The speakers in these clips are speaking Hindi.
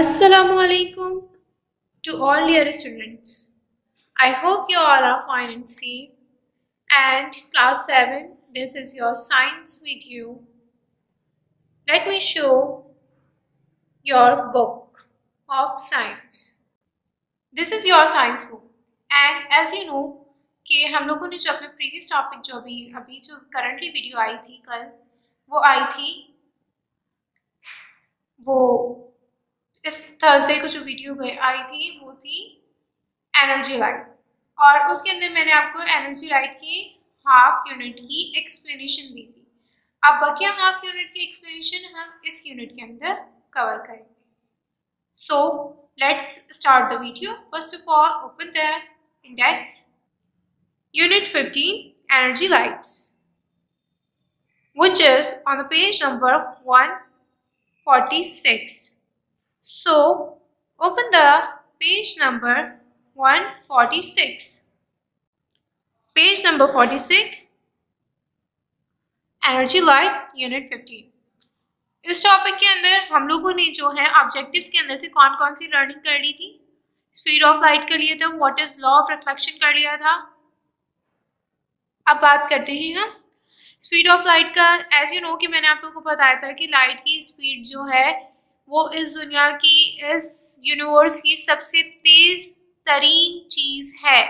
Assalamualaikum to all dear students. I hope you all are fine and safe. And class 7, this is your science video. Let me show your book of science. This is your science book. And as you know कि हम लोगों ने जो अपने previous topic जो अभी जो currently video आई थी कल वो आई थी वो इस थर्सडे को जो वीडियो आई थी वो थी एनर्जी लाइट और उसके अंदर मैंने आपको एनर्जी लाइट की हाफ यूनिट की एक्सप्लेनेशन दी थी। अब बकिया हाफ यूनिट की एक्सप्लेनेशन हम इस यूनिट के अंदर कवर करेंगे। So let's start the video. First of all open the index unit 15 energy lights which is on the page number 146. So open the page number 146. Page number 46 energy light unit 15। इस टॉपिक के अंदर हम लोगों ने जो है ऑब्जेक्टिव्स के अंदर से कौन कौन सी लर्निंग कर ली थी। स्पीड ऑफ लाइट कर लिया था, what is law of reflection कर लिया था। अब बात करते हैं हम स्पीड ऑफ लाइट का। एज यू नो कि मैंने आप लोगों को बताया था कि लाइट की स्पीड जो है वो इस दुनिया की, इस यूनिवर्स की सबसे तेज तरीन चीज है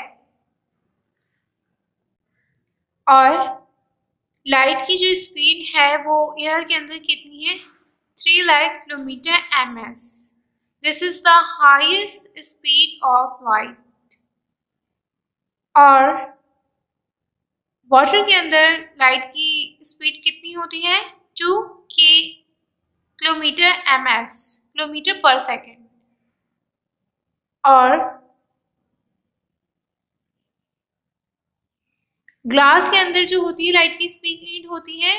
और लाइट की जो स्पीड है वो एयर के अंदर कितनी है 3 lakh kilometre ms। This is the highest speed of light. और वाटर के अंदर लाइट की स्पीड कितनी होती है 2k किलोमीटर ms, किलोमीटर पर सेकेंड। और ग्लास के अंदर जो होती है लाइट की स्पीड होती है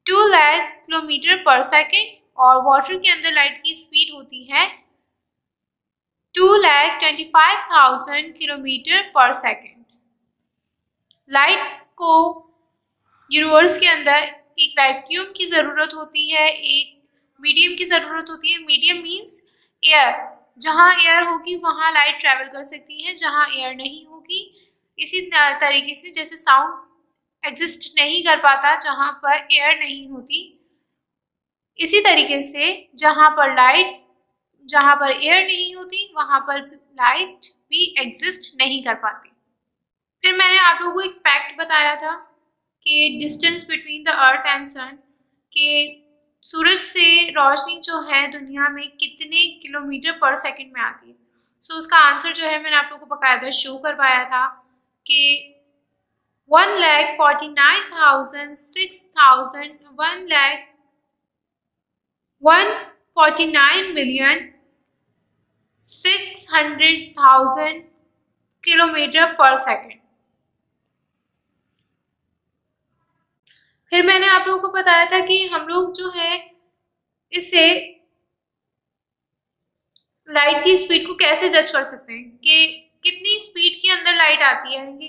2 लाख किलोमीटर पर सेकेंड और वाटर के अंदर लाइट की स्पीड होती है 2,25,000 किलोमीटर पर सेकेंड। लाइट को यूनिवर्स के अंदर एक वैक्यूम की ज़रूरत होती है, एक मीडियम की ज़रूरत होती है। मीडियम मीन्स एयर, जहाँ एयर होगी वहाँ लाइट ट्रैवल कर सकती है, जहाँ एयर नहीं होगी इसी तरीके से जैसे साउंड एग्जिस्ट नहीं कर पाता जहाँ पर एयर नहीं होती, इसी तरीके से जहाँ पर एयर नहीं होती वहाँ पर लाइट भी एग्जिस्ट नहीं कर पाती। फिर मैंने आप लोगों को एक फैक्ट बताया था कि distance between the earth and sun, कि सूरज से रोशनी जो है दुनिया में कितने किलोमीटर पर सेकंड में आती है। सो उसका आंसर जो है मैंने आप लोगों को बकायदा शो करवाया था कि 1,49,600,000 किलोमीटर पर सेकंड। फिर मैंने आप लोगों को बताया था कि हम लोग जो है इससे लाइट की स्पीड को कैसे जज कर सकते हैं कि कितनी स्पीड के अंदर लाइट आती है।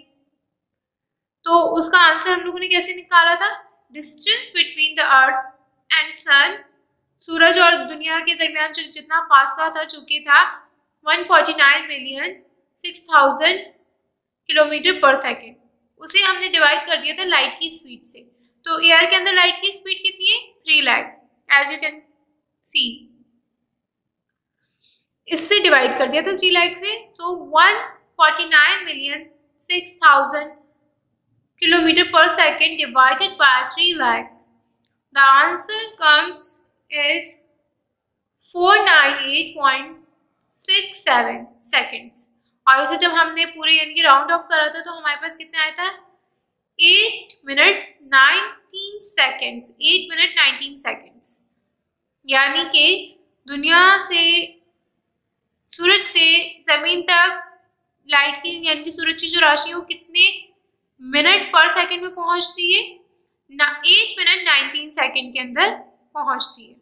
तो उसका आंसर हम लोगों ने कैसे निकाला था, distance between the earth and sun, सूरज और दुनिया के दरमियान जो जितना फासला था जो कि था 149,600,000 किलोमीटर पर सेकेंड, उसे हमने डिवाइड कर दिया था लाइट की स्पीड से। तो एयर के अंदर लाइट की स्पीड कितनी है 3 lakh, as you can see, इससे डिवाइड कर दिया था 3 लाख से। तो 149,600,000 किलोमीटर पर second divided by 3 lakh, the answer comes is 498.67 seconds. और इसे जब हमने पूरे यानी कि राउंड ऑफ करा था तो हमारे पास कितना आया था 8 मिनट्स 19 सेकेंड्स, 8 मिनट 19 सेकेंड्स। यानी कि दुनिया से, सूरज से जमीन तक लाइट की यानी कि सूरज की जो राशि है वो कितने मिनट पर सेकंड में पहुंचती है 8 मिनट 19 सेकंड के अंदर पहुंचती है।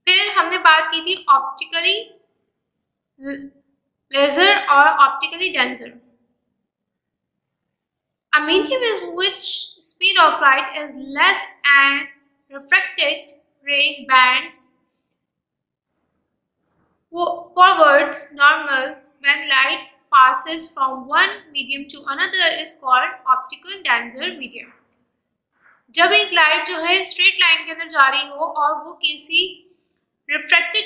फिर हमने बात की थी ऑप्टिकली लेजर और optically denser. A medium is which speed of light is less and refracted ray bands forwards normal when light passes from one medium to another is called optical tensor medium. जब एक लाइट जो है स्ट्रेट लाइन के अंदर जा रही हो और वो किसी रिफ्रैक्टेड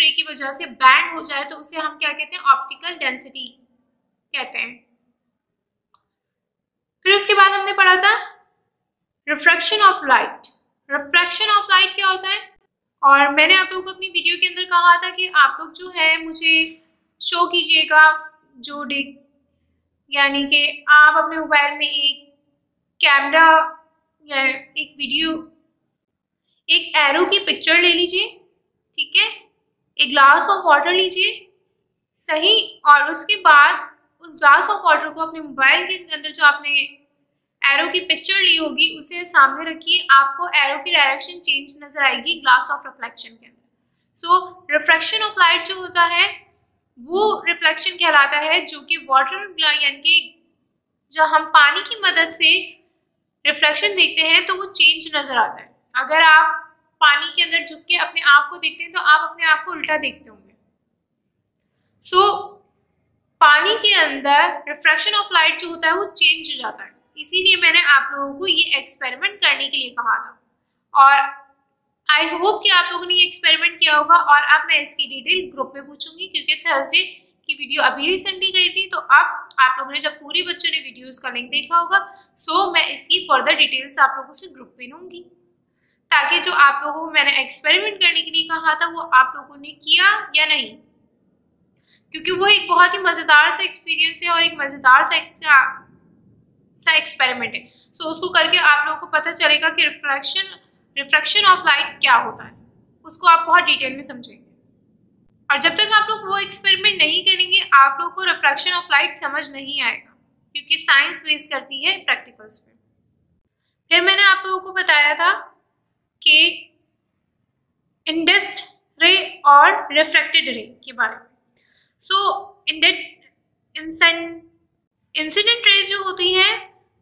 रे की वजह से बैंड हो जाए तो उसे हम क्या कहते हैं, ऑप्टिकल डेंसिटी कहते हैं। फिर उसके बाद हमने पढ़ा था refraction of light. Refraction of light क्या होता है, और मैंने आप लोगों को अपनी वीडियो के अंदर कहा था कि आप लोग जो है मुझे शो कीजिएगा जो यानी कि आप अपने मोबाइल में एक कैमरा या एक वीडियो, एक एरो की पिक्चर ले लीजिए, ठीक है, एक ग्लास ऑफ वाटर लीजिए, सही, और उसके बाद उस ग्लास ऑफ वाटर को अपने मोबाइल के अंदर जो आपने एरो की पिक्चर ली होगी उसे सामने रखिए, आपको एरो की डायरेक्शन चेंज नजर आएगी ग्लास ऑफ रिफ्लेक्शन के अंदर। सो रिफ्रैक्शन ऑफ लाइट जो होता है वो रिफ्लेक्शन कहलाता है, जो कि वाटर यानी कि जब हम पानी की मदद से रिफ्लेक्शन देखते हैं तो वो चेंज नजर आता है। अगर आप पानी के अंदर झुक के अपने आप को देखते हैं तो आप अपने आप को उल्टा देखते होंगे। सो पानी के अंदर रिफ्रैक्शन ऑफ लाइट जो होता है वो चेंज हो जाता है, इसीलिए मैंने आप लोगों को ये एक्सपेरिमेंट करने के लिए कहा था, और आई होप कि आप लोगों ने ये एक्सपेरिमेंट किया होगा। और अब मैं इसकी डिटेल ग्रुप में पूछूंगी, क्योंकि थर्सडे की वीडियो अभी रिसेंटली गई थी, तो अब आप लोगों ने जब पूरी बच्चों ने वीडियोस का लिंक देखा होगा, सो मैं इसकी फर्दर डिटेल्स आप लोगों से ग्रुप में लूंगी, ताकि जो आप लोगों को मैंने एक्सपेरिमेंट करने के लिए कहा था वो आप लोगों ने किया या नहीं, क्योंकि वो एक बहुत ही मज़ेदार सा एक्सपीरियंस है और एक मज़ेदार सा एक्सपेरिमेंट है। सो उसको करके आप लोगों को पता चलेगा कि रिफ्रैक्शन ऑफ लाइट क्या होता है, उसको आप बहुत डिटेल में समझेंगे। और जब तक आप लोग वो एक्सपेरिमेंट नहीं करेंगे आप लोग को रिफ्रैक्शन ऑफ लाइट समझ नहीं आएगा, क्योंकि साइंस बेस करती है प्रैक्टिकल्स पे। फिर मैंने आप लोगों को बताया था कि इंडेक्स्ड रे और रिफ्रैक्टेड रे के बारे में। सो इंसिडेंट रे जो होती है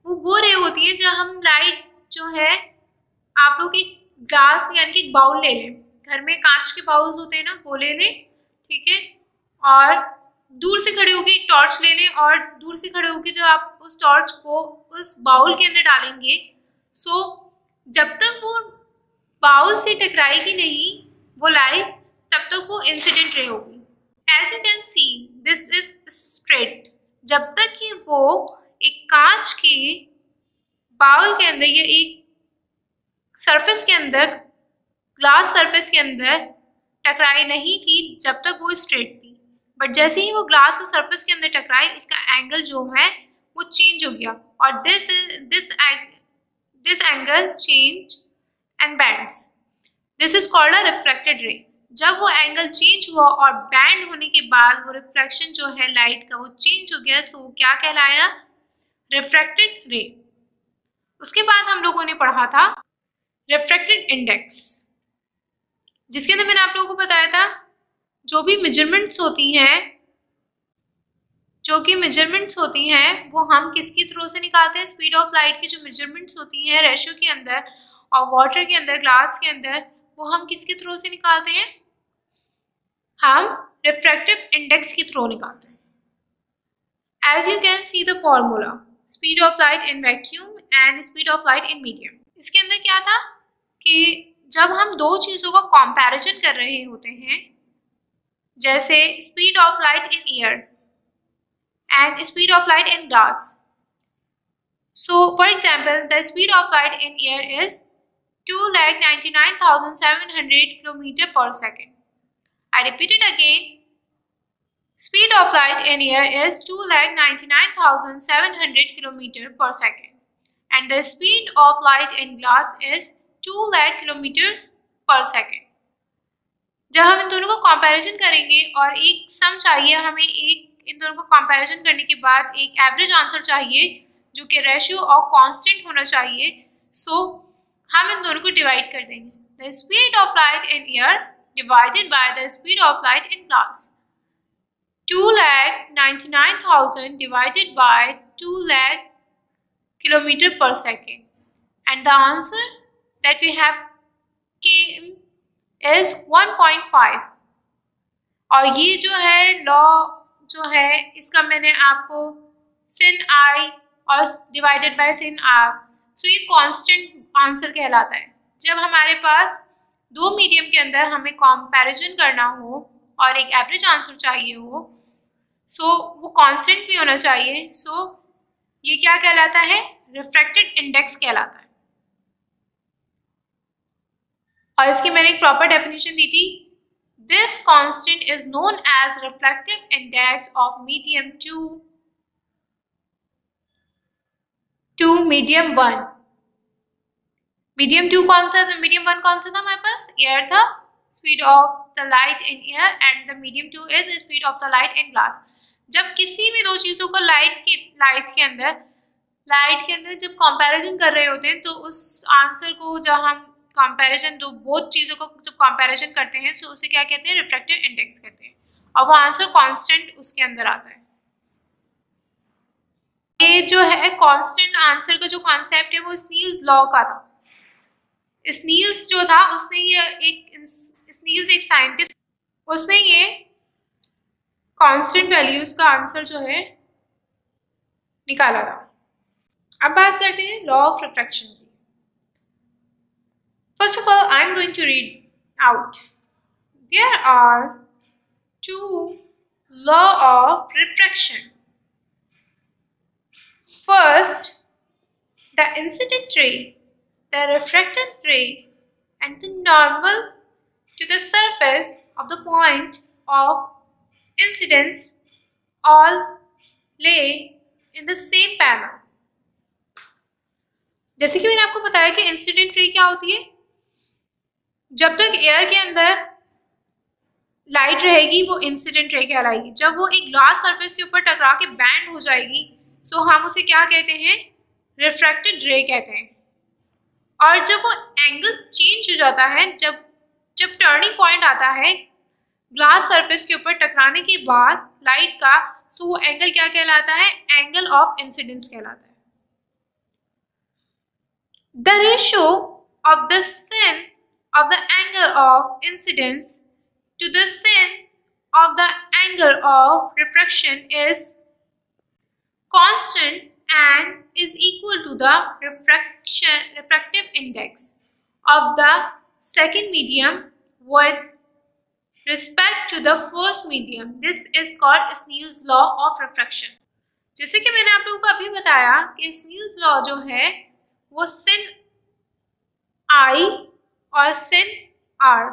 वो रे होती है जब हम लाइट जो है, आप लोग एक ग्लास यानी कि बाउल ले लें, घर में कांच के बाउल्स होते हैं ना, वो ले लें, ठीक है, और दूर से खड़े होके एक टॉर्च ले लें, और दूर से खड़े होके जब आप उस टॉर्च को उस बाउल के अंदर डालेंगे, सो जब तक वो बाउल से टकराएगी नहीं वो लाइट, तब तक वो इंसिडेंट रे होगी। As you can see this is straight, जब तक कि वो एक कांच के बाउल के अंदर या एक सरफेस के अंदर, ग्लास सरफेस के अंदर टकराई नहीं थी, जब तक वो स्ट्रेट थी। बट जैसे ही वो ग्लास के सरफेस के अंदर टकराई उसका एंगल जो है वो चेंज हो गया, और this angle change and bands, this is called a refracted रे। जब वो एंगल चेंज हुआ और बैंड होने के बाद वो रिफ्लेक्शन जो है लाइट का वो चेंज हो गया, सो क्या कहलाया, रिफ्रैक्टेड रे। उसके बाद हम लोगों ने पढ़ा था रिफ्रैक्टेड इंडेक्स, जिसके अंदर मैंने आप लोगों को बताया था जो भी मेजरमेंट्स होती हैं वो हम किसके थ्रू से निकालते हैं, स्पीड ऑफ लाइट की जो मेजरमेंट्स होती हैं रेशियो के अंदर और वाटर के अंदर, ग्लास के अंदर, वो हम किसके थ्रू से निकालते हैं, हम रिफ्रैक्टिव इंडेक्स के थ्रू निकालते हैं। As you can see the formula, speed of light in vacuum and speed of light in medium. इसके अंदर क्या था कि जब हम दो चीज़ों का कंपैरिजन कर रहे होते हैं, जैसे speed of light in air and speed of light in glass. So for example the speed of light in air is 2,99,700 kilometre पर second. I repeat it again. Speed of light in air is 2,99,700 kilometer per second, and the speed of light in glass is 2 lakh kilometers per second. जब हम इन दोनों को कंपैरिजन करेंगे और एक सम चाहिए हमें, एक इन दोनों को कंपैरिजन करने के बाद एक एवरेज आंसर चाहिए जो कि रेशियो और कांस्टेंट होना चाहिए, सो हम इन दोनों को डिवाइड कर देंगे। The speed of light in air divided by the speed of light in glass. 2,99,000 divided by 2 lakh kilometer per second, and the answer that we have came is 1.5. और ये जो है लॉ जो है इसका मैंने आपको sin i और डिवाइडेड बाय sin r, सो ये कांस्टेंट आंसर कहलाता है। जब हमारे पास दो मीडियम के अंदर हमें कंपैरिजन करना हो और एक एवरेज आंसर चाहिए हो, सो वो कांस्टेंट भी होना चाहिए, सो ये क्या कहलाता है, रिफ्रैक्टेड इंडेक्स कहलाता है। और इसकी मैंने एक प्रॉपर डेफिनेशन दी थी, this constant is known as reflective index of medium 2 to medium 1। Medium 2 कौन सा था, मीडियम 1 कौन सा था हमारे पास, एयर था, speed of the light in air, and the medium 2 is speed of the light in glass. जब किसी भी दो चीजों को लाइट के अंदर जब कंपैरिजन कर रहे होते हैं, तो उस आंसर को जब हम कंपैरिजन दो बहुत चीजों को जब कंपैरिजन करते हैं, तो उसे क्या कहते हैं, रिफ्रैक्टेड इंडेक्स कहते हैं, और वो आंसर कांस्टेंट उसके अंदर आता है। ये जो है कांस्टेंट आंसर का जो कॉन्सेप्ट है वो स्नील्स लॉ का था। स्नील्स जो था उसने स्नील्स एक साइंटिस्ट, उसने ये कांस्टेंट वैल्यूज का आंसर जो है निकाला था। अब बात करते हैं लॉ ऑफ रिफ्रैक्शन की। First of all I am going to read out, there are two law of refraction. First, the incident ray, the refracted ray, and the normal to the surface of the point of incidence all lay in the same panel. जैसे कि मैंने आपको बताया कि इंसिडेंट रे क्या होती है, जब तक एयर के अंदर लाइट रहेगी वो इंसिडेंट रे कहलाएगी। जब वो एक ग्लास सरफेस के ऊपर टकरा के बैंड हो जाएगी, सो हम उसे क्या कहते हैं, रिफ्रैक्टेड रे कहते हैं। और जब वो एंगल चेंज हो जाता है, जब टर्निंग पॉइंट आता है ग्लास सरफेस के ऊपर टकराने के बाद लाइट का, सो वो एंगल क्या कहलाता है, एंगल ऑफ इंसिडेंस कहलाता है। The ratio of the sin of the angle of incidence to the sin of the angle of refraction is constant and is equal to the refractive index of the second medium with respect to the first medium. This is called Snell's law of refraction. जैसे कि मैंने आप लोगों को अभी बताया कि Snell's law जो है वो sin I और sin R,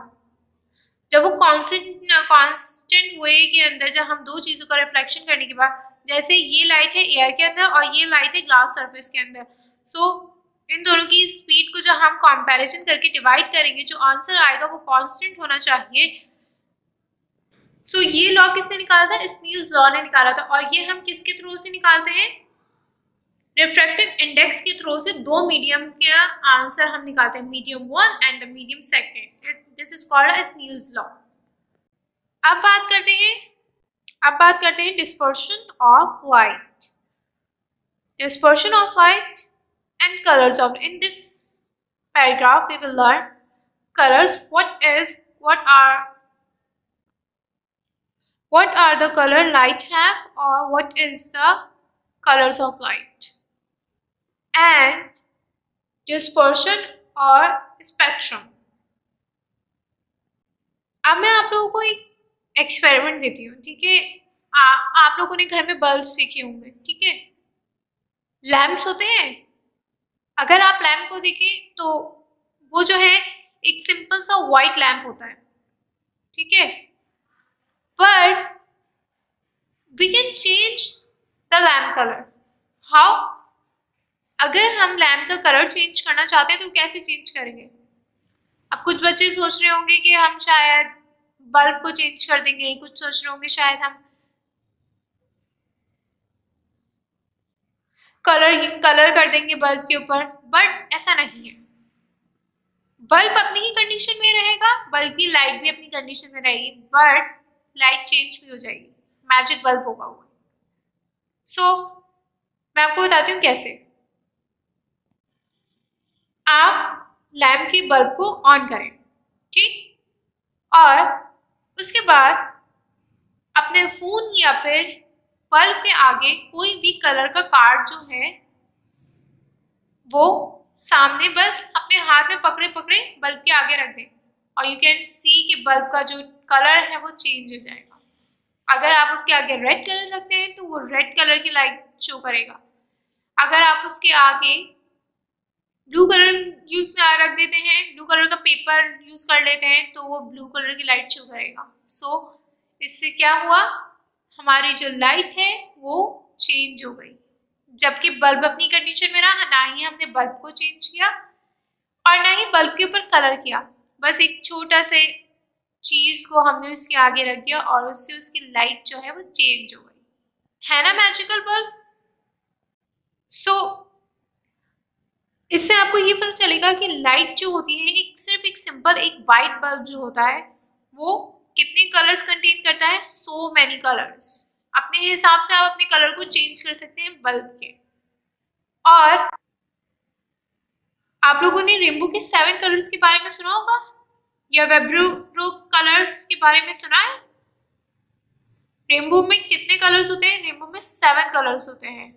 जब वो कांस्टेंट वे के अंदर जब हम दो चीजों का रिफ्लेक्शन करने के बाद, जैसे ये लाइट है एयर के अंदर और ये लाइट है ग्लास सरफेस के अंदर, सो इन दोनों की स्पीड को जब हम कंपैरिजन करके डिवाइड करेंगे, जो आंसर आएगा वो कांस्टेंट होना चाहिए। सो ये लॉ किसने निकाला था, स्नील्स लॉ ने निकाला था। और ये हम किसके थ्रू से निकालते हैं, रिफ्रैक्टिव इंडेक्स के थ्रू से दो मीडियम का आंसर हम निकालते हैं, medium 1 and the medium 2। This is called Snell's law. अब बात करते हैं dispersion of light. Dispersion of light and colors of, in this paragraph we will learn colors. What are the color light have, or what is the colors of light, and dispersion or spectrum. अब मैं आप लोगों को एक एक्सपेरिमेंट देती हूँ, ठीक है। आप लोगों ने घर में बल्ब सीखे होंगे, ठीक है। लैंप्स होते हैं, अगर आप लैंप को देखें तो वो जो है एक सिंपल सा व्हाइट लैंप होता है, ठीक है। But we can change the lamp colour. How? अगर हम लैंप का कलर चेंज करना चाहते हैं तो कैसे चेंज करेंगे? अब कुछ बच्चे सोच रहे होंगे कि हम शायद बल्ब को चेंज कर देंगे, कुछ सोच रहे होंगे शायद हम कलर कर देंगे बल्ब के ऊपर, बट ऐसा नहीं है। बल्ब अपनी ही कंडीशन में रहेगा, बल्ब की लाइट भी अपनी कंडीशन में रहेगी, बट लाइट चेंज भी हो जाएगी, मैजिक बल्ब होगा वो। सो मैं आपको बताती हूँ कैसे। आप लैंप के बल्ब को ऑन करें, ठीक, और उसके बाद अपने फोन या फिर बल्ब के आगे कोई भी कलर का कार्ड जो है वो सामने बस अपने हाथ में पकड़े पकड़े बल्ब के आगे रख दें और यू कैन सी कि बल्ब का जो कलर है वो चेंज हो जाएगा। अगर आप उसके आगे रेड कलर रखते हैं तो वो रेड कलर की लाइट शो करेगा। अगर आप उसके आगे ब्लू कलर रख देते हैं, ब्लू कलर का पेपर यूज कर लेते हैं तो वो ब्लू कलर की लाइट शो करेगा। सो इससे क्या हुआ, हमारी जो लाइट है वो चेंज हो गई, जबकि बल्ब अपनी कंडीशन में रहा। ना ही हमने बल्ब को चेंज किया और ना ही बल्ब के ऊपर कलर किया, बस एक छोटा से चीज को हमने उसके आगे रख दिया और उससे उसकी लाइट जो है वो चेंज हो गई। है ना मैजिकल बल्ब। सो इससे आपको ये पता चलेगा कि लाइट जो होती है सिर्फ एक सिंपल एक वाइट बल्ब जो होता है वो कितने कलर्स कंटेन करता है, सो मैनी कलर्स। अपने हिसाब से आप अपने कलर को चेंज कर सकते हैं बल्ब के। और आप लोगों ने रेनबो के 7 कलर्स के बारे में सुना होगा या वेब्रो कलर्स के बारे में सुना है। रेनबो में कितने कलर्स होते हैं? रेनबो में 7 कलर्स होते हैं।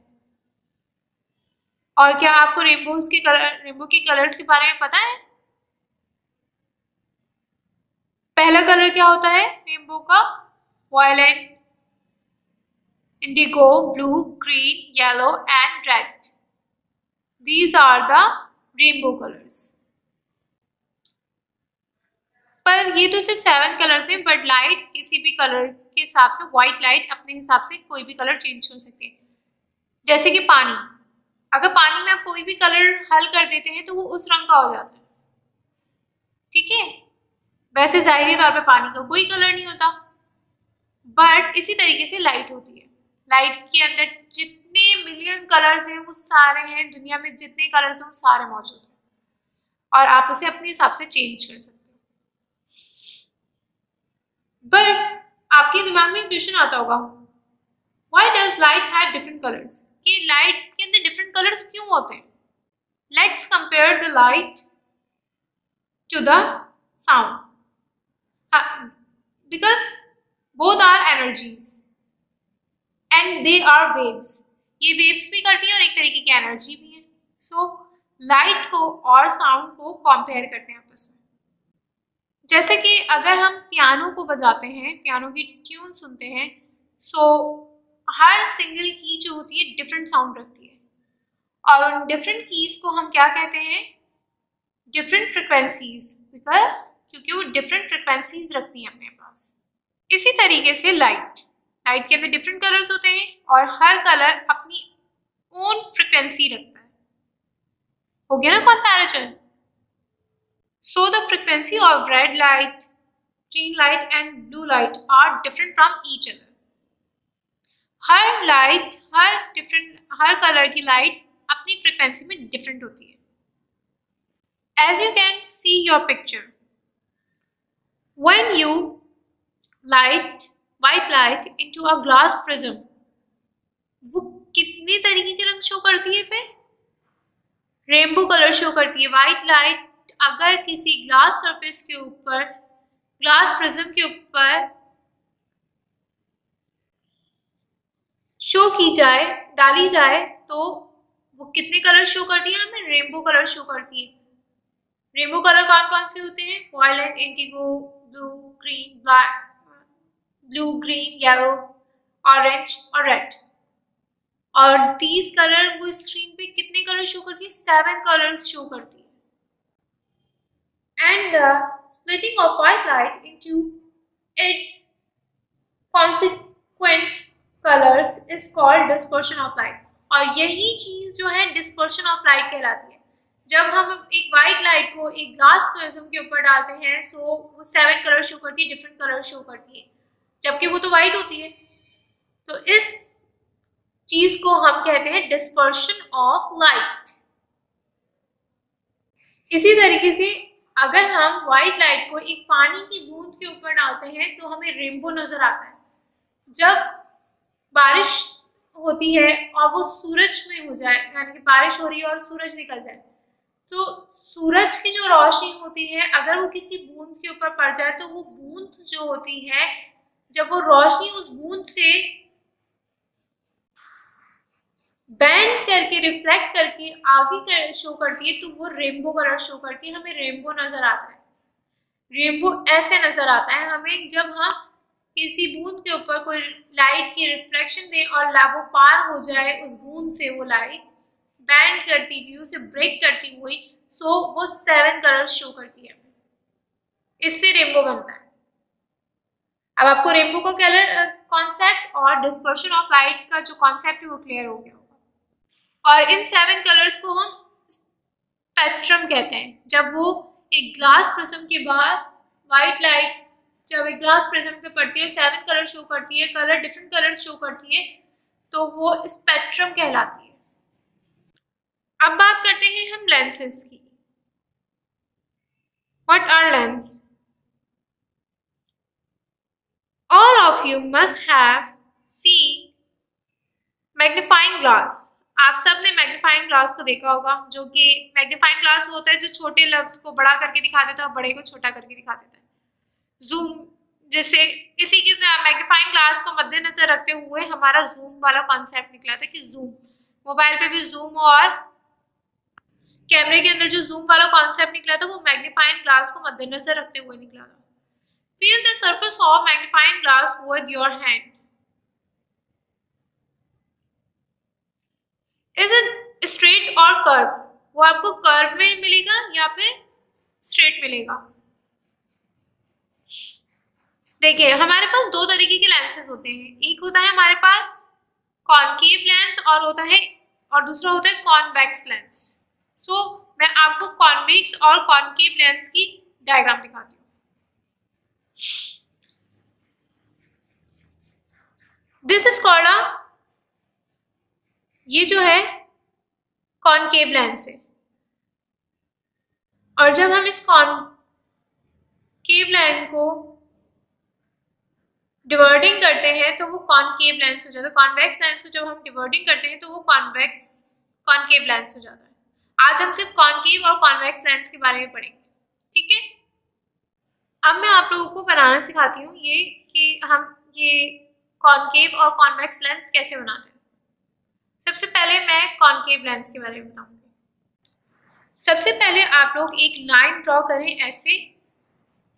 और क्या आपको रेनबो के कलर्स के बारे में पता है? पहला कलर क्या होता है रेनबो का? Violet, indigo, blue, green, yellow and red. These are the rainbow colors. पर ये तो सिर्फ 7 कलर्स हैं, बट लाइट किसी भी कलर के हिसाब से, व्हाइट लाइट अपने हिसाब से कोई भी कलर चेंज कर सकते हैं। जैसे कि पानी, अगर पानी में आप कोई भी कलर हल कर देते हैं तो वो उस रंग का हो जाता है, ठीक है। वैसे जाहिरी तौर पे पानी का कोई कलर नहीं होता, बट इसी तरीके से लाइट होती है। लाइट के अंदर जितने मिलियन कलर्स हैं वो सारे हैं, दुनिया में जितने कलर्स हैं वो सारे मौजूद हैं और आप उसे अपने हिसाब से चेंज कर सकते हो। बट आपके दिमाग में एक क्वेश्चन आता होगा, why does light have different colours? कि लाइट के अंदर डिफरेंट कलर्स क्यों होते हैं? Let's compare the light to the sound, because both are energies and they are waves. ये वेव्स भी करती है और एक तरीके की एनर्जी भी है। सो लाइट को और साउंड को कंपेयर करते हैं आपस में। जैसे कि अगर हम पियानो को बजाते हैं, पियानो की ट्यून सुनते हैं, सो हर सिंगल की जो होती है डिफरेंट साउंड रखती है और उन डिफरेंट कीज को हम क्या कहते हैं? डिफरेंट फ्रिक्वेंसीज, बिकॉज क्योंकि वो डिफरेंट फ्रिक्वेंसीज रखती हैं अपने पास। इसी तरीके से लाइट के अंदर डिफरेंट कलर्स होते हैं और हर कलर अपनी ओन फ्रिक्वेंसी रखता है। हो गया ना comparison. So the frequency of red light, green light and blue light are different from each other. हर कलर की लाइट अपनी फ्रिक्वेंसी में डिफरेंट होती है। As you can see your picture, when you white light into a glass prism, वो कितने तरीके के रंग शो करती है? पे रेनबो कलर शो करती है। व्हाइट लाइट अगर किसी ग्लास सरफेस के ऊपर, ग्लास प्रिज्म के ऊपर शो की जाए, डाली जाए, तो वो कितने कलर शो करती है? हमें रेनबो कलर शो करती है। रेनबो कलर कौन कौन से होते हैं? Violet, indigo, blue, green, black, blue, green, yellow, orange और रेड। और 30 कलर वो स्क्रीन पे कितने कलर शो करती है? 7 कलर्स शो करती है। And splitting of white light into its consequent colours is called dispersion of light. और यही चीज जो है डिस्पर्शन ऑफ लाइट कहलाती है। जब हम एक व्हाइट लाइट को एक ग्लास प्रिज्म के ऊपर डालते हैं, सो वो 7 कलर शो करती है, डिफरेंट कलर शो करती है, जबकि वो तो वाइट होती है। तो इस चीज को हम कहते हैं डिस्पर्शन ऑफ लाइट। इसी तरीके से अगर हम व्हाइट लाइट को एक पानी की बूंद के ऊपर डालते हैं तो हमें रेनबो नजर आता है। जब बारिश होती है और वो सूरज में हो जाए, यानी कि बारिश हो रही है और सूरज निकल जाए, तो सूरज की जो रोशनी होती है अगर वो किसी बूंद के ऊपर पड़ जाए तो वो बूंद जो होती है, जब वो रोशनी उस बूंद से बैंड करके रिफ्लेक्ट करके आगे शो करती है तो वो रेनबो कलर शो करती है, हमें रेनबो नजर आता है। रेनबो ऐसे नजर आता है हमें जब हम किसी बूंद के ऊपर कोई लाइट की रिफ्लेक्शन दे और वो पार हो जाए उस बूंद से, वो लाइट बैंड करती हुई उसे ब्रेक करती हुई, सो वो 7 कलर शो करती है, इससे रेनबो बनता है। अब आपको रेनबो का कलर कॉन्सेप्ट और डिस्पर्शन ऑफ लाइट का जो कॉन्सेप्ट है वो क्लियर हो गया होगा। और इन 7 कलर्स को हम स्पेक्ट्रम कहते हैं। जब वो एक ग्लास प्रिज्म के बाद व्हाइट लाइट जब एक ग्लास प्रिज्म पे पड़ती है, 7 कलर शो करती है, कलर डिफरेंट कलर शो करती है, तो वो स्पेक्ट्रम कहलाती है। अब बात करते हैं हम लेंसेज की। What are lens? All of you must have seen magnifying glass. आप सब ने मैग्नीफाइंग ग्लास को देखा होगा, जो कि मैग्नीफाइंग ग्लास होता है जो छोटे लफ्ज को बड़ा करके दिखा देता है और बड़े को छोटा करके दिखा देता है। जूम, जैसे इसी की मैग्नीफाइंग ग्लास को मद्देनजर रखते हुए हमारा जूम वाला कॉन्सेप्ट निकला था कि जूम, मोबाइल पे भी जूम और कैमरे के अंदर जो जूम वाला कॉन्सेप्ट निकला था वो मैग्नीफाइंग ग्लास को मद्देनजर रखते हुए निकला था। Feel the surface of magnifying glass with your hand. Is it straight or curve? वो आपको कर्व में मिलेगा या फिर स्ट्रेट मिलेगा। देखिए हमारे पास 2 तरीके के लेंसेज होते हैं, एक होता है हमारे पास कॉनकेव लेंस और दूसरा होता है कॉन्वेक्स लेंस। सो मैं आपको कॉन्वेक्स और कॉनकेव लेंस की डायग्राम दिखाती हूँ। दिस इज कॉल्ड ये जो है कॉनकेव लेंस है, और जब हम इस कॉनकेव लेंस को डिवर्टिंग करते हैं तो वो कॉनकेव लेंस हो जाता है। कॉन्वेक्स लेंस को जब हम डिवर्टिंग करते हैं तो वो कॉनकेव लेंस हो जाता है। आज हम सिर्फ कॉनकेव और कॉन्वेक्स लेंस के बारे में पढ़ेंगे, ठीक है। अब मैं आप लोगों को बनाना सिखाती हूँ ये कि हम ये कॉनकेव और कॉन्वेक्स लेंस कैसे बनाते हैं। सबसे पहले मैं कॉनकेव लेंस के बारे में बताऊंगी। सबसे पहले आप लोग एक लाइन ड्रॉ करें ऐसे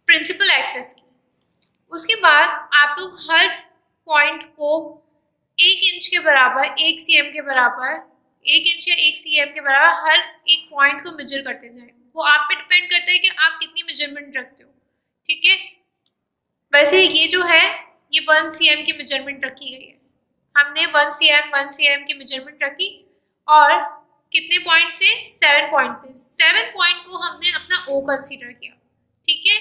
प्रिंसिपल एक्सिस की। उसके बाद आप लोग हर पॉइंट को 1 इंच के बराबर, 1 cm के बराबर, 1 इंच या 1 cm के बराबर हर एक पॉइंट को मेजर करते जाएं। वो आप पे डिपेंड करता है कि आप कितनी मेजरमेंट रखते हो, ठीक है। वैसे ये जो है ये 1 cm की मेजरमेंट रखी गई है। हमने 1 cm की मेजरमेंट रखी और कितने पॉइंट से? 7 पॉइंट से। 7 पॉइंट को हमने अपना O कंसीडर किया, ठीक है।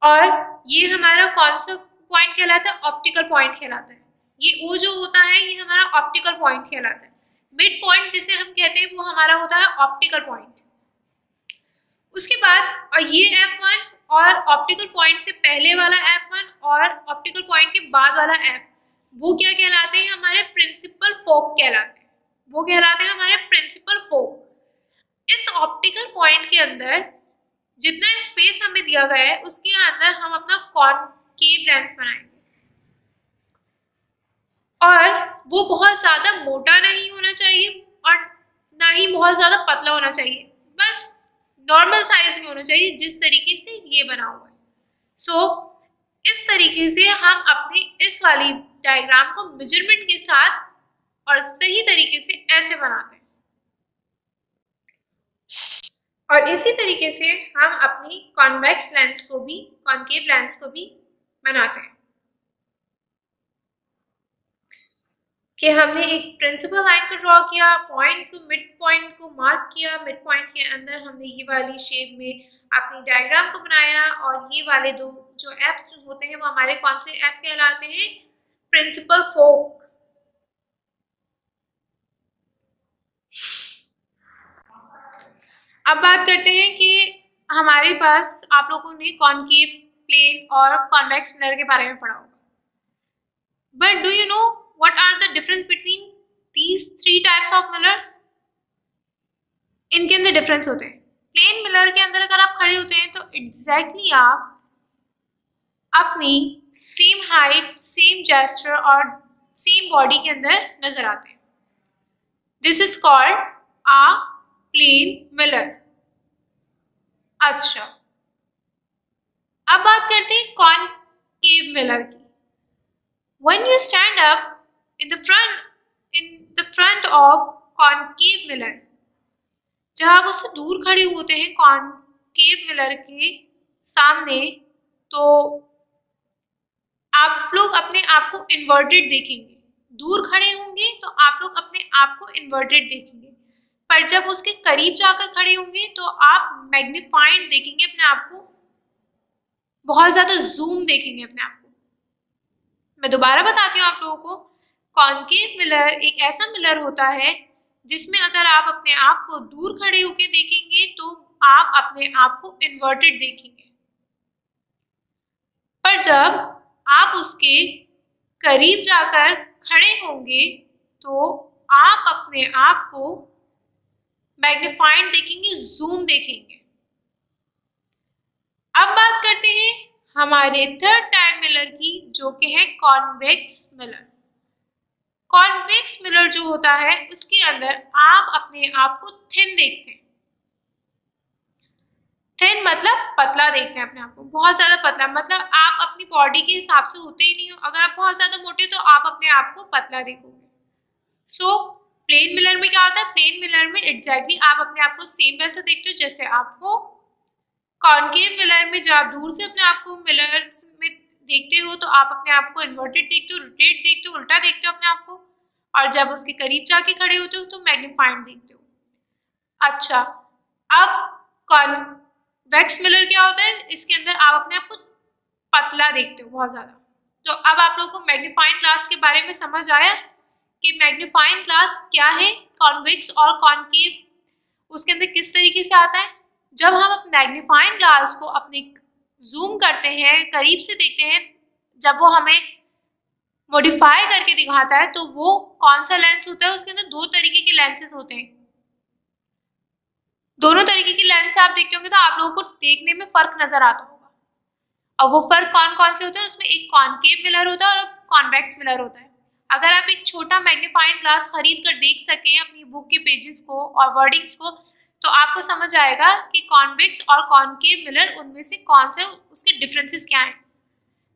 और ये हमारा कौन सा पॉइंट कहलाता है? ऑप्टिकल पॉइंट कहलाता है। ये O जो होता है ये हमारा ऑप्टिकल पॉइंट कहलाता है। मिड पॉइंट जिसे हम कहते हैं वो हमारा होता है ऑप्टिकल पॉइंट। उसके बाद ये F1 और ऑप्टिकल पॉइंट से पहले वाला F1 और ऑप्टिकल पॉइंट के बाद वाला F, वो क्या कहलाते हैं? हमारे प्रिंसिपल फोक कहलाते हैं। वो कहलाते हैं हमारे प्रिंसिपल फोक। इस ऑप्टिकल पॉइंट के अंदर जितना स्पेस हमें दिया गया है उसके अंदर हम अपना कॉनकेव लेंस बनाएंगे, और वो बहुत ज्यादा मोटा नहीं होना चाहिए और ना ही बहुत ज्यादा पतला होना चाहिए, बस नॉर्मल साइज में होना चाहिए जिस तरीके से ये बना हुआ है। सो इस तरीके से हम अपने इस वाली डायग्राम को मेजरमेंट के साथ और सही तरीके से ऐसे बनाते हैं, और इसी तरीके से हम अपनी कॉन्वेक्स लेंस को भी, कॉनकेव लेंस को भी बनाते हैं कि हमने एक प्रिंसिपल लाइन को ड्रॉ किया, पॉइंट को, मिड पॉइंट को मार्क किया, मिड पॉइंट के अंदर हमने ये वाली शेप में अपनी डायग्राम को बनाया, और ये वाले दो जो एफ होते हैं वो हमारे कौन से एफ कहलाते हैं? प्रिंसिपल फोक। अब बात करते हैं कि हमारे पास आप लोगों ने कॉनकेव प्लेन और कॉन्वेक्स मिरर के बारे में पढ़ा होगा, but do you know what are the difference between these 3 types of mirrors? इनके अंदर डिफरेंस होते हैं। प्लेन मिरर के अंदर अगर आप खड़े होते हैं तो एग्जैक्टली आप अपनी सेम हाइट, सेम जेस्चर और सेम बॉडी के अंदर नजर आते हैं। This is called a plane mirror. अच्छा, अब बात करते हैं कॉनकेव मिरर की। When you stand up in the front of concave mirror, जब आप उससे दूर खड़े होते हैं कॉनकेव मिरर के सामने, तो आप लोग अपने आप को इन्वर्टेड देखेंगे। दूर खड़े होंगे तो आप लोग अपने आप को इन्वर्टेड देखेंगे, पर जब उसके करीब जाकर खड़े होंगे तो आप मैग्नीफाइड देखेंगे अपने आप को, बहुत ज्यादा जूम देखेंगे अपने आप को। मैं दोबारा बताती हूँ आप लोगों को, कॉनकेव मिरर एक ऐसा मिरर होता है जिसमें अगर आप अपने आप को दूर खड़े होकर देखेंगे तो आप अपने आप को इन्वर्टेड देखेंगे, पर जब आप उसके करीब जाकर खड़े होंगे तो आप अपने आप को मैग्नीफाइड देखेंगे, जूम देखेंगे। अब बात करते हैं हमारे थर्ड टाइप मिरर की, जो कि है कॉन्वेक्स मिरर। कॉन्वेक्स मिरर जो होता है उसके अंदर आप अपने आप को थिन देखते हैं। थिन मतलब पतला देखते हैं अपने आप को, बहुत ज्यादा पतला, मतलब आप अपनी बॉडी के हिसाब से होते ही नहीं हो। अगर आप बहुत ज्यादा मोटे तो आप अपने आप को पतला देखोगे। सो प्लेन मिरर में क्या होता है, प्लेन मिरर में एग्जैक्टली आप अपने आप को सेम वैसा देखते हो जैसे आप हो। कॉनकेव मिरर में जब आप दूर से अपने आप को मिरर में देखते हो तो आप अपने आप को इन्वर्टेड देखते हो, रोटेट देखते हो, उल्टा देखते हो अपने आप को, और जब उसके करीब जाके खड़े होते हो तो मैग्नीफाइड देखते हो। अच्छा, अब कॉन्वेक्स मिरर क्या होता है, इसके अंदर आप अपने आप को पतला देखते हो बहुत ज्यादा। तो अब आप लोगों को मैग्नीफाइंग ग्लास के बारे में समझ आया कि मैग्नीफाइंग ग्लास क्या है, कॉन्वेक्स और कॉनकेव उसके अंदर किस तरीके से आता है। जब हम मैग्नीफाइंग ग्लास को अपने जूम करते हैं, करीब से देखते हैं, जब वो हमें मॉडिफाई करके दिखाता है तो वो कौन सा लेंस होता है, उसके अंदर दो तरीके के लेंसेज होते हैं। दोनों तरीके की लेंस से आप देखते होंगे तो आप लोगों को देखने में फर्क नजर आता होगा। और वो फर्क कौन कौन से होते हैं, उसमें एक कॉनकेव मिरर होता है और एक कॉन्वेक्स मिरर होता है। अगर आप एक छोटा मैग्नीफाइंग ग्लास खरीद कर देख सकें अपनी बुक के पेजेस को और वर्डिंग्स को, तो आपको समझ आएगा कि कॉन्वेक्स और कॉनकेव मिरर उनमें से कौन से उसके डिफरेंसेस क्या हैं।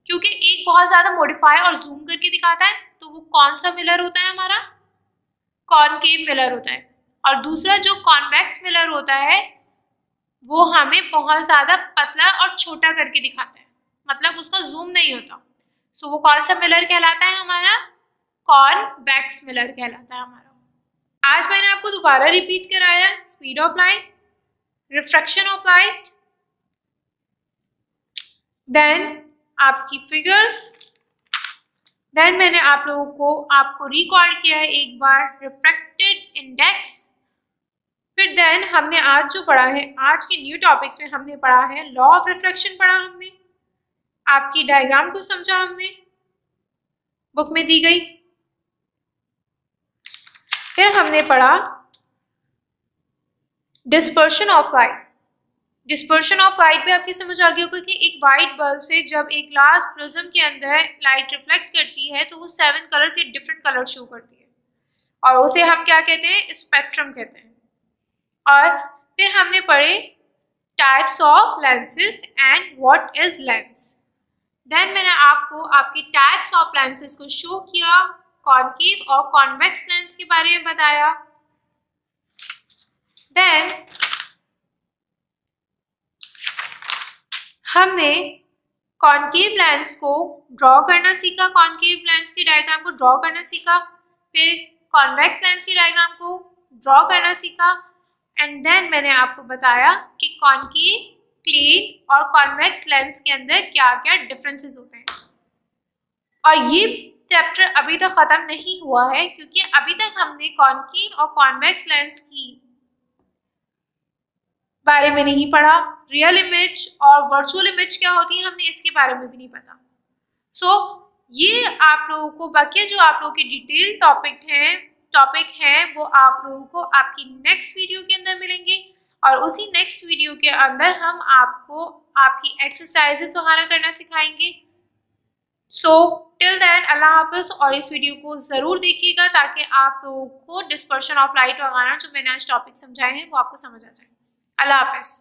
क्योंकि एक बहुत ज्यादा मॉडिफाई और जूम करके दिखाता है, तो वो कौन सा मिरर होता है, हमारा कॉनकेव मिरर होता है। और दूसरा जो कॉन्वेक्स मिरर होता है वो हमें बहुत ज्यादा पतला और छोटा करके दिखाता है, मतलब उसका जूम नहीं होता। सो वो कौन सा मिरर कहलाता है, हमारा कॉन्वेक्स मिरर कहलाता है हमारा। आज मैंने आपको दोबारा रिपीट कराया speed of light, refraction of light, then आपकी फिगर्स, देन मैंने आप लोगों को आपको रिकॉल किया है एक बार रिफ्रैक्टेड इंडेक्स। फिर देन हमने आज जो पढ़ा है, आज के न्यू टॉपिक्स में हमने पढ़ा है लॉ ऑफ रिफ्रैक्शन पढ़ा हमने, आपकी डायग्राम को समझा हमने, बुक में दी गई। फिर हमने पढ़ा dispersion of light. Dispersion of light भी आपकी समझ आ गई होगी कि एक वाइट बल्ब से जब एक ग्लास प्रिज्म के अंदर लाइट रिफ्लेक्ट करती है तो वो 7 कलर्स या डिफरेंट कलर शो करती है, और उसे हम क्या कहते हैं, स्पेक्ट्रम कहते हैं। और फिर हमने पढ़े types of lenses and what is lens. Then मैंने आपको आपकी टाइप्स ऑफ लेंसेज को शो किया, कॉनकेव और कॉन्वेक्स लेंस के बारे में बताया। देन हमने कॉनकेव लेंस को ड्रॉ करना सीखा, कॉनकेव लेंस की डायग्राम को ड्रॉ करना सीखा, फिर कॉन्वेक्स लेंस की डायग्राम को ड्रॉ करना सीखा, एंड देन मैंने आपको बताया कि कॉनकेव, प्लेन और कॉन्वेक्स लेंस के अंदर क्या क्या डिफरेंसेस होते हैं। और ये चैप्टर अभी तक खत्म नहीं हुआ है क्योंकि अभी तक हमने कॉनकेव और कॉन्वेक्स लेंस की बारे में नहीं पढ़ा। रियल इमेज और वर्चुअल इमेज क्या होती है हमने इसके बारे में भी नहीं पता। सो ये आप लोगों को बाकी जो आप लोगों के डिटेल टॉपिक हैं वो आप लोगों को आपकी नेक्स्ट वीडियो के अंदर मिलेंगे, और उसी नेक्स्ट वीडियो के अंदर हम आपको आपकी एक्सरसाइजेस वगैरह करना सिखाएंगे। सो टिल देन अल्लाह हाफिज़, और इस वीडियो को ज़रूर देखिएगा ताकि आप लोगों को डिस्पर्शन ऑफ लाइट वगैरह जो मैंने आज टॉपिक समझाए हैं वो आपको समझ आ जाए। अल्लाह हाफिज़।